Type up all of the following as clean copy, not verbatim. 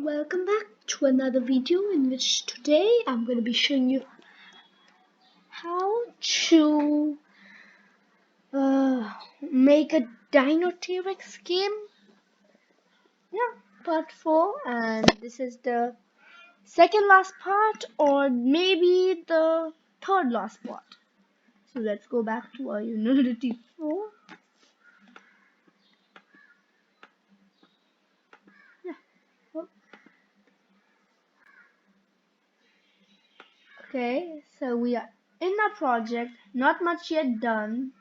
Welcome back to another video in which today I'm going to be showing you how to make a Dino T-Rex game. Yeah, part 4, and this is the second last part or maybe the third last part. So let's go back to our Unity 4. Yeah. Okay, so we are in our project, not much yet done.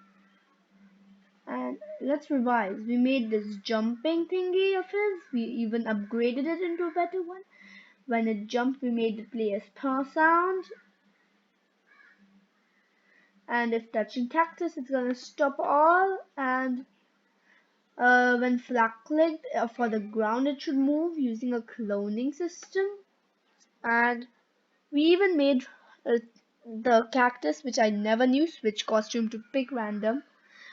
And let's revise. We made this jumping thingy of his. We even upgraded it into a better one. When it jumped, we made it play a star sound. And if touching cactus, it's gonna stop all. And when flag clicked for the ground, it should move using a cloning system. And we even made the cactus, which I never knew, switch costume to pick random.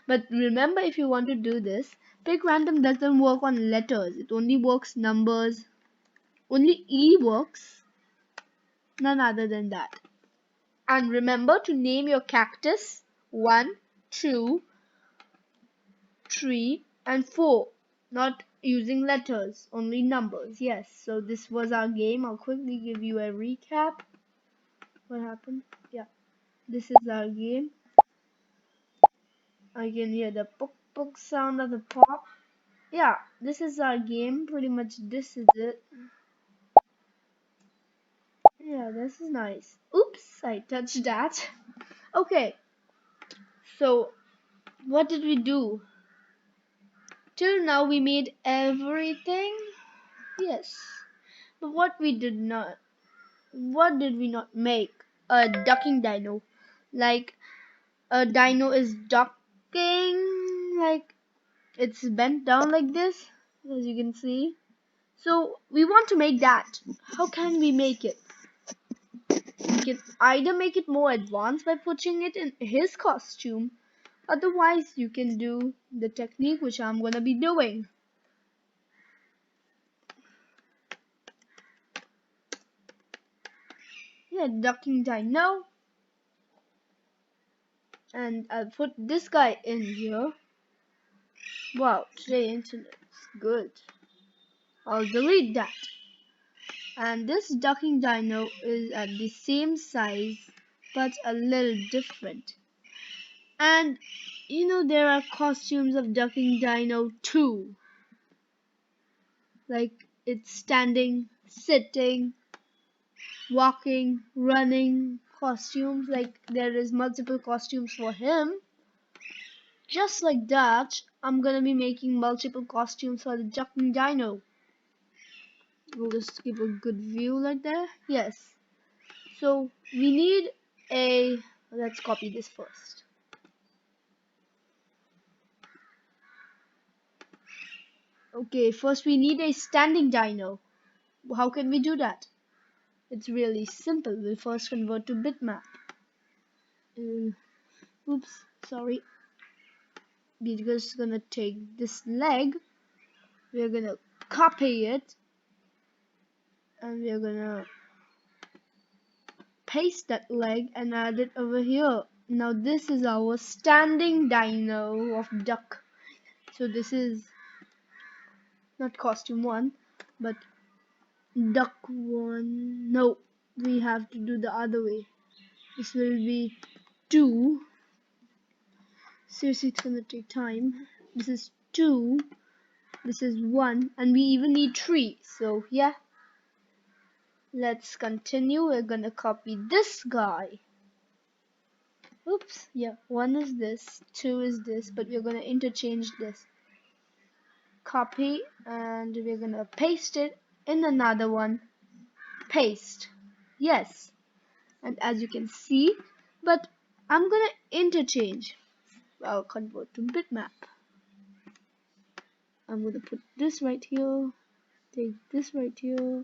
But remember, if you want to do this, pick random doesn't work on letters. It only works numbers. Only E works. None other than that. And remember to name your cactus 1, 2, 3, and 4. Not using letters, only numbers. Yes, so this was our game. I'll quickly give you a recap. What happened? Yeah, this is our game. I can hear the pook sound of the pop. Yeah, this is our game. Pretty much this is it. Yeah, this is nice. Oops, I touched that. Okay, so what did we do? Till now we made everything. Yes. But what did we not make? A ducking dino. Like a dino is ducking, like it's bent down like this, as you can see. So we want to make that. How can we make it? We can either make it more advanced by putting it in his costume. Otherwise, you can do the technique which I'm gonna be doing. Yeah, ducking dino. And I'll put this guy in here. Wow, today internet's good. I'll delete that. And this ducking dino is at the same size but a little different. And you know there are costumes of ducking dino too. Like it's standing, sitting, walking, running costumes. Like there is multiple costumes for him. Just like that, I'm gonna be making multiple costumes for the ducking dino. We'll just give a good view like that. Yes. So we need a, let's copy this first. Okay, first we need a standing dino. How can we do that? It's really simple. We'll first convert to bitmap. Oops, sorry. We're just gonna take this leg. We're gonna copy it. And we're gonna paste that leg and add it over here. Now this is our standing dino of duck. So this is not costume 1, but duck 1. No, we have to do the other way. This will be 2. Seriously, it's gonna take time. This is 2. This is 1, and we even need 3. So yeah, let's continue. We're gonna copy this guy. Oops, yeah, 1 is this, 2 is this, but we're gonna interchange this. Copy, and we're gonna paste it in another one. Paste. Yes, and as you can see, but I'm gonna interchange. I'll convert to bitmap. I'm gonna put this right here, take this right here,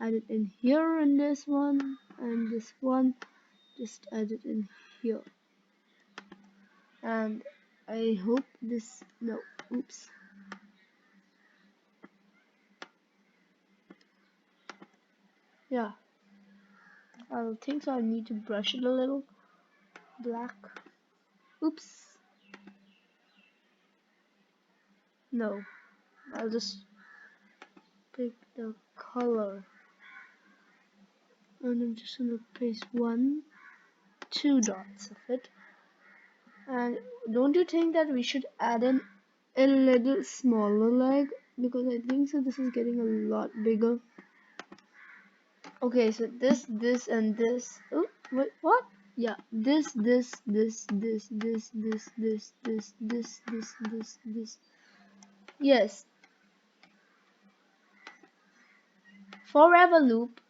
add it in here in this one, and this one, just add it in here. And I hope no, oops. Yeah, I think so. I need to brush it a little. Black. Oops. No, I'll just pick the color. And I'm just gonna paste 2 dots of it. And don't you think that we should add in a little smaller leg? Because I think so this is getting a lot bigger. Okay, so this, and this. Oh, wait, what? Yeah, this. Yes, forever loop.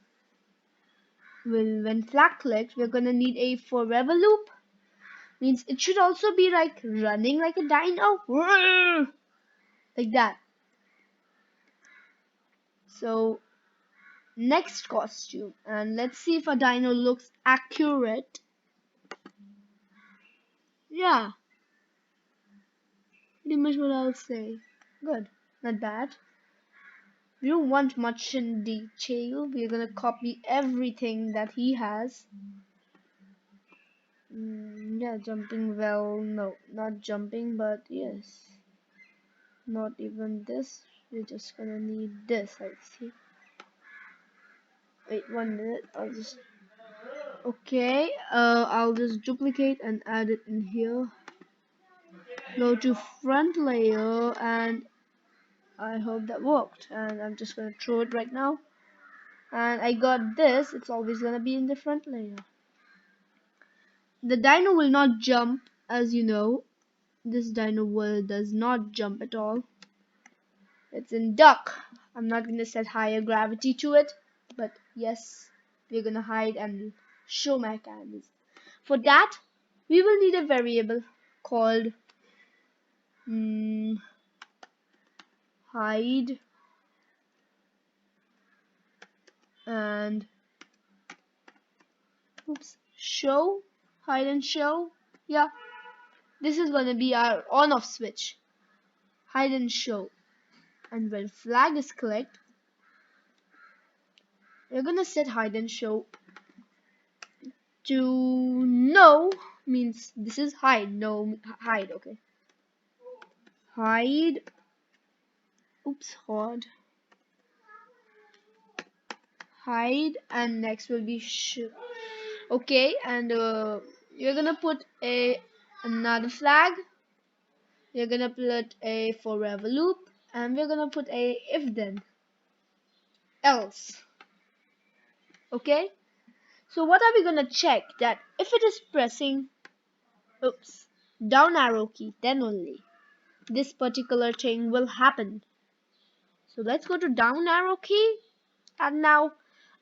When flag clicked, we're gonna need a forever loop. Means it should also be like running like a dino. Like that. So next costume, and let's see if a dino looks accurate. Yeah, pretty much what I'll say. Good, not bad. We don't want much in detail. We're gonna copy everything that he has. Yeah, jumping well. No, not jumping, but yes. Not even this. We're just gonna need this, I see. Wait 1 minute. Okay. I'll just duplicate and add it in here. Go to front layer, and I hope that worked. And I'm just gonna throw it right now. And I got this. It's always gonna be in the front layer. The dino will not jump, as you know. This does not jump at all. It's in duck. I'm not gonna set higher gravity to it, but yes, we're gonna hide and show mechanism. For that, we will need a variable called hide and show. Hide and show. Yeah, this is gonna be our on-off switch. Hide and show. And when flag is clicked, we're gonna set hide and show to no, means this is hide. No, hide. Okay, hide. Oops, hide, and next will be okay, and you're gonna put another flag. You're gonna put a forever loop, and we're gonna put a if then else. Okay, so what are we gonna check? That if it is pressing down arrow key, then only this particular thing will happen. So let's go to down arrow key, and now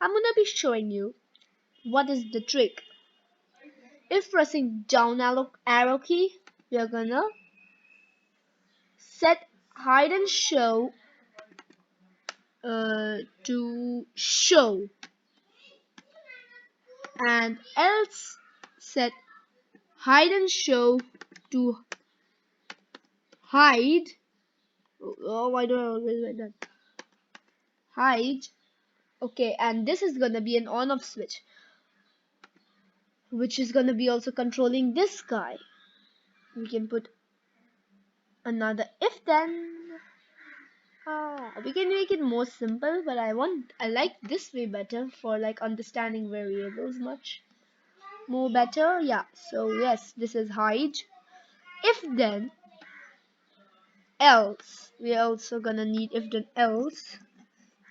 I'm gonna be showing you what is the trick. If pressing down arrow key, we are gonna set hide and show to show, and else set hide and show to hide. Oh, why do I always like that? Hide. Okay, and this is gonna be an on-off switch, which is gonna be also controlling this guy. We can put another if then. We can make it more simple, but I like this way better for like understanding variables much more better. Yeah, so yes, this is hide. If then else, we are also gonna need if then else.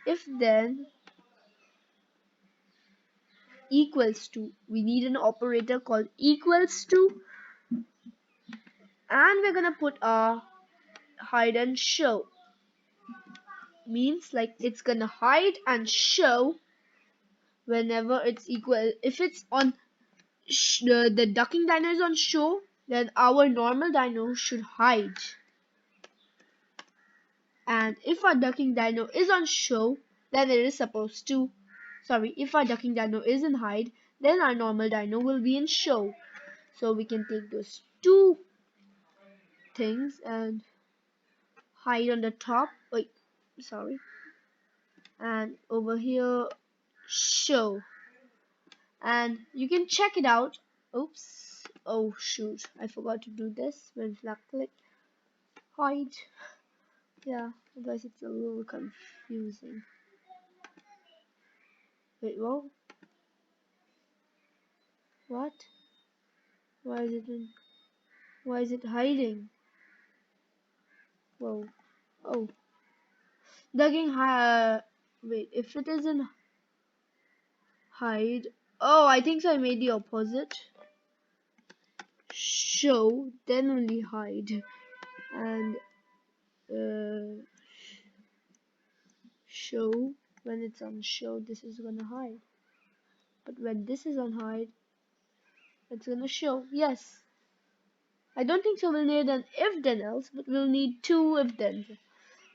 If then equals to, we need an operator called equals to, and we're gonna put our hide and show. Means like it's gonna hide and show whenever it's equal. If it's on the ducking dino is on show, then our normal dino should hide. And if our ducking dino is on show, then it is supposed to, sorry, if our ducking dino is in hide, then our normal dino will be in show. So we can take those two things and hide on the top. Wait, sorry. And over here, show, and you can check it out. Oops. Oh shoot, I forgot to do this when flag click. Hide. Yeah, otherwise it's a little confusing. Wait, whoa. What? Why is it in, why is it hiding? Whoa. Oh. Ducking wait, if it isn't hide. Oh, I think so I made the opposite. Show, then only hide. And show, when it's on show, this is gonna hide. But when this is on hide, it's gonna show. Yes. I don't think so we'll need an if then else, but we'll need two if then.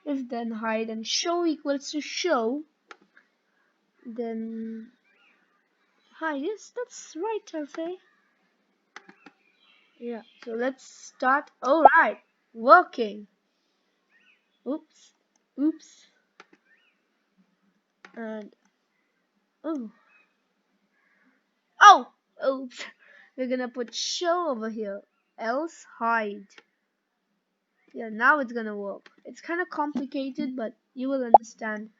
If then hide and show equals to show, then hide. Yes, that's right, I'll say. Yeah, so let's start. Alright, working. Oops, oops, and oh, oh, oops. We're gonna put show over here, else hide. Yeah, now it's gonna work. It's kind of complicated, but you will understand.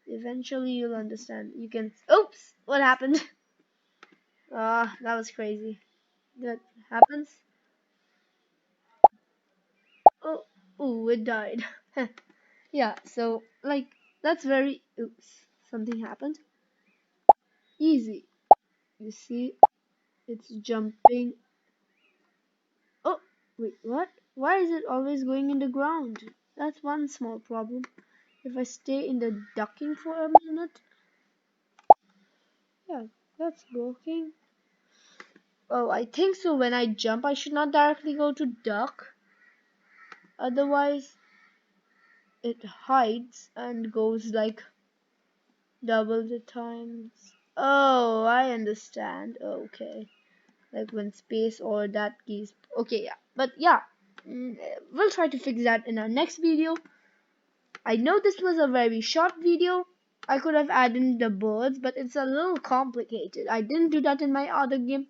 Eventually, you'll understand. You can. Oops, what happened? Ah, that was crazy. That happens. Oh, oh, it died. Yeah, so like that's very. Oops, something happened. Easy. You see, it's jumping. Oh, wait, what? Why is it always going in the ground? That's one small problem. If I stay in the ducking for a minute, yeah, that's working. Oh, I think so. When I jump, I should not directly go to duck. Otherwise, it hides and goes like double the times. Oh, I understand. Okay. Like when space or that keys. Okay, yeah. But yeah, we'll try to fix that in our next video. I know this was a very short video. I could have added the birds, but it's a little complicated. I didn't do that in my other game,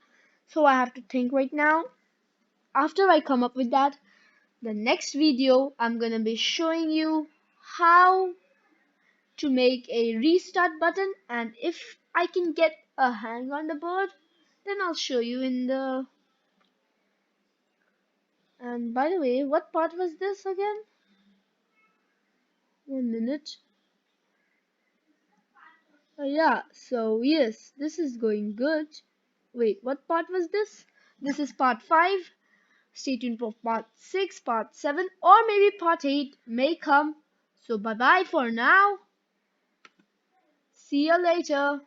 so I have to think right now. After I come up with that, the next video I'm gonna be showing you how to make a restart button, and if I can get a hang on the bird, then I'll show you in the. And by the way, what part was this again? 1 minute. Yeah, so yes, this is going good. Wait, what part was this? This is part 5. Stay tuned for part 6, part 7, or maybe part 8 may come. So bye bye for now. See you later.